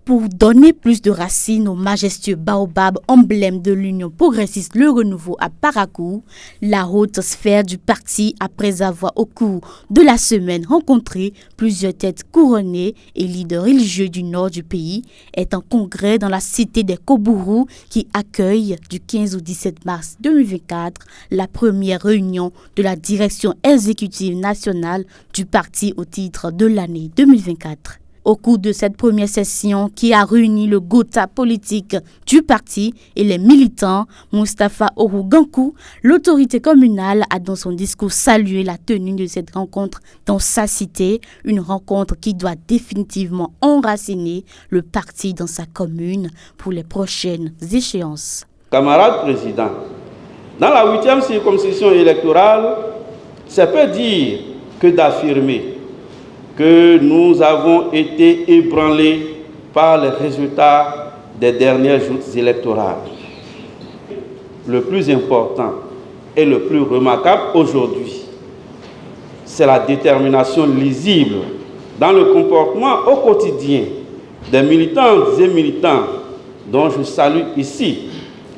Pour donner plus de racines au majestueux baobab, emblème de l'Union progressiste Le Renouveau à Parakou, la haute sphère du parti, après avoir au cours de la semaine rencontré plusieurs têtes couronnées et leaders religieux du nord du pays, est en congrès dans la cité des Kobourou qui accueille du 15 au 17 mars 2024 la première réunion de la direction exécutive nationale du parti au titre de l'année 2024. Au cours de cette première session qui a réuni le Gotha politique du parti et les militants, Moustapha Orougankou, l'autorité communale a dans son discours salué la tenue de cette rencontre dans sa cité, une rencontre qui doit définitivement enraciner le parti dans sa commune pour les prochaines échéances. Camarade président, dans la 8e circonscription électorale, c'est peu dire que d'affirmer que nous avons été ébranlés par les résultats des dernières joutes électorales. Le plus important et le plus remarquable aujourd'hui, c'est la détermination lisible dans le comportement au quotidien des militantes et militants dont je salue ici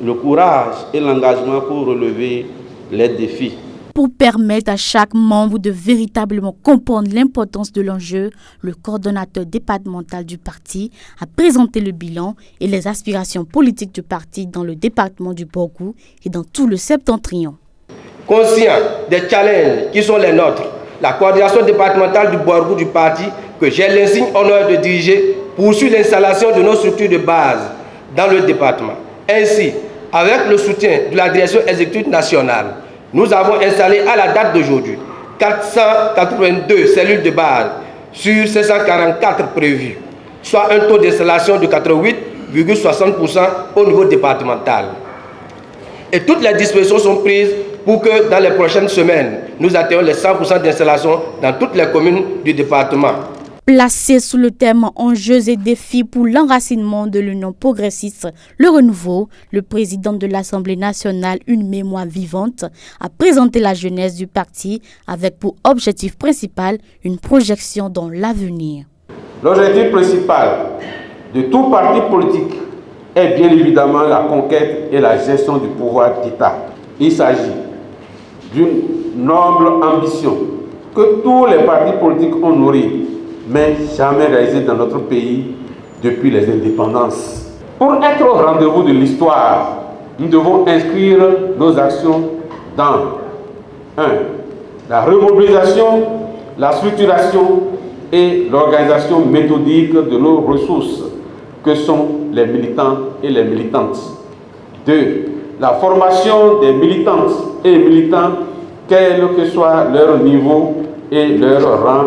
le courage et l'engagement pour relever les défis. Pour permettre à chaque membre de véritablement comprendre l'importance de l'enjeu, le coordonnateur départemental du parti a présenté le bilan et les aspirations politiques du parti dans le département du Borgou et dans tout le septentrion. Conscient des challenges qui sont les nôtres, la coordination départementale du Borgou du parti, que j'ai l'insigne honneur de diriger, poursuit l'installation de nos structures de base dans le département. Ainsi, avec le soutien de la direction exécutive nationale, nous avons installé à la date d'aujourd'hui 482 cellules de base sur 544 prévues, soit un taux d'installation de 88,60% au niveau départemental. Et toutes les dispositions sont prises pour que dans les prochaines semaines, nous atteignions les 100% d'installation dans toutes les communes du département. Placé sous le thème Enjeux et défis pour l'enracinement de l'Union progressiste Le Renouveau, le président de l'Assemblée nationale, une mémoire vivante, a présenté la jeunesse du parti avec pour objectif principal une projection dans l'avenir. L'objectif principal de tout parti politique est bien évidemment la conquête et la gestion du pouvoir d'État. Il s'agit d'une noble ambition que tous les partis politiques ont nourrie, mais jamais réalisé dans notre pays depuis les indépendances. Pour être au rendez-vous de l'histoire, nous devons inscrire nos actions dans 1. La remobilisation, la structuration et l'organisation méthodique de nos ressources, que sont les militants et les militantes. 2. La formation des militantes et militants, quel que soit leur niveau et leur rang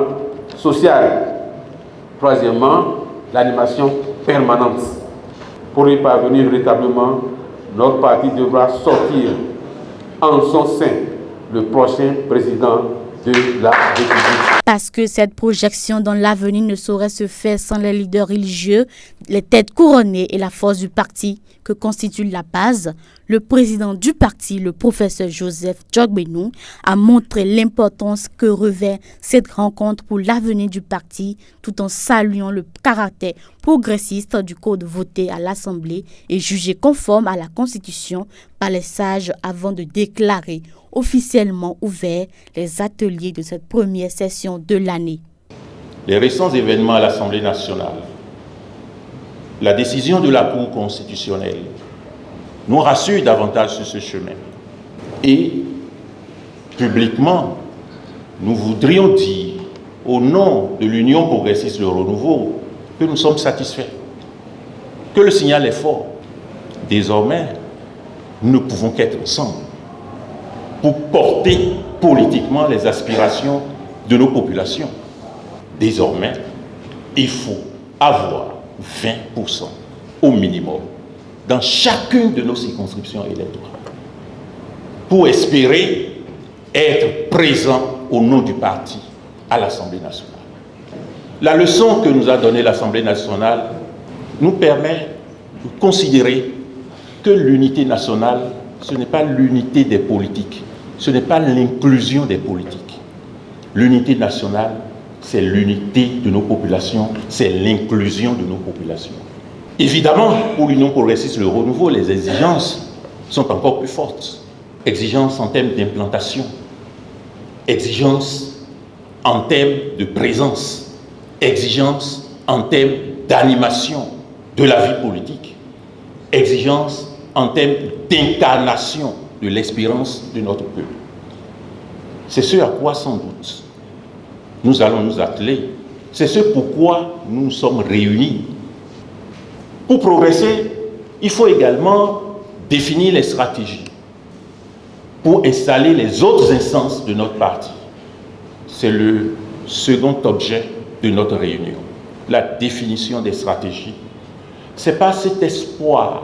social. 3èmement, l'animation permanente. Pour y parvenir véritablement, notre parti devra sortir en son sein le prochain président de la République. Parce que cette projection dans l'avenir ne saurait se faire sans les leaders religieux, les têtes couronnées et la force du parti que constitue la base, le président du parti, le professeur Joseph Djogbenou, a montré l'importance que revêt cette rencontre pour l'avenir du parti, tout en saluant le caractère progressiste du code voté à l'Assemblée et jugé conforme à la Constitution par les sages avant de déclarer officiellement ouverts les ateliers de cette première session de l'année. Les récents événements à l'Assemblée nationale, la décision de la Cour constitutionnelle nous rassure davantage sur ce chemin. Et publiquement, nous voudrions dire, au nom de l'Union progressiste Le Renouveau, que nous sommes satisfaits, que le signal est fort. Désormais, nous ne pouvons qu'être ensemble pour porter politiquement les aspirations de nos populations. Désormais, il faut avoir 20% au minimum dans chacune de nos circonscriptions électorales pour espérer être présent au nom du parti à l'Assemblée nationale. La leçon que nous a donnée l'Assemblée nationale nous permet de considérer que l'unité nationale, ce n'est pas l'unité des politiques, ce n'est pas l'inclusion des politiques. L'unité nationale, c'est l'unité de nos populations, c'est l'inclusion de nos populations. Évidemment, pour l'Union progressiste, le renouveau, les exigences sont encore plus fortes. Exigences en termes d'implantation, exigences en termes de présence, exigences en termes d'animation de la vie politique, exigences en termes d'incarnation de l'espérance de notre peuple. C'est ce à quoi, sans doute, nous allons nous atteler. C'est ce pourquoi nous nous sommes réunis. Pour progresser, il faut également définir les stratégies pour installer les autres instances de notre parti. C'est le second objet de notre réunion, la définition des stratégies. Ce n'est pas cet espoir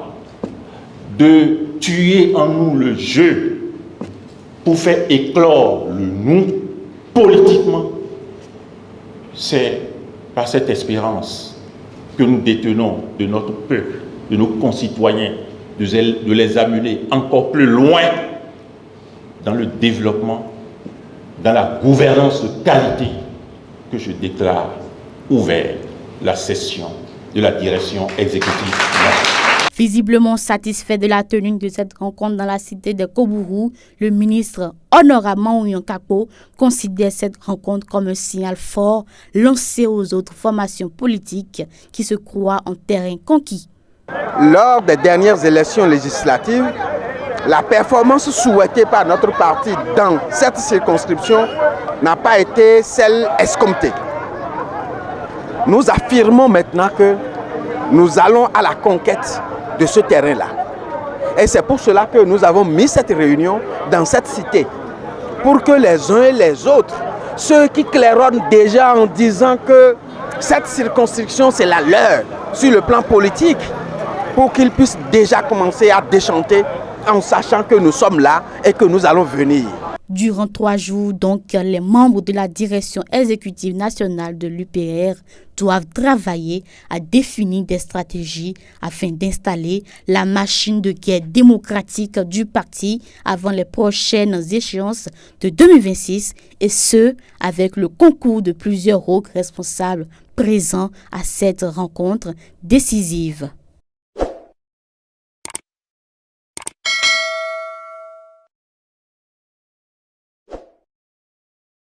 de tuer en nous le jeu pour faire éclore le nous politiquement. C'est par cette espérance que nous détenons de notre peuple, de nos concitoyens, de les amener encore plus loin dans le développement, dans la gouvernance de qualité, que je déclare ouvert la session de la direction exécutive nationale. Visiblement satisfait de la tenue de cette rencontre dans la cité de Kobourou, le ministre Honorama Ouyankako considère cette rencontre comme un signal fort lancé aux autres formations politiques qui se croient en terrain conquis. Lors des dernières élections législatives, la performance souhaitée par notre parti dans cette circonscription n'a pas été celle escomptée. Nous affirmons maintenant que nous allons à la conquête de ce terrain-là. Et c'est pour cela que nous avons mis cette réunion dans cette cité, pour que les uns et les autres, ceux qui claironnent déjà en disant que cette circonscription c'est la leur sur le plan politique, pour qu'ils puissent déjà commencer à déchanter en sachant que nous sommes là et que nous allons venir. Durant 3 jours, donc, les membres de la direction exécutive nationale de l'UPR doivent travailler à définir des stratégies afin d'installer la machine de guerre démocratique du parti avant les prochaines échéances de 2026, et ce, avec le concours de plusieurs hauts responsables présents à cette rencontre décisive.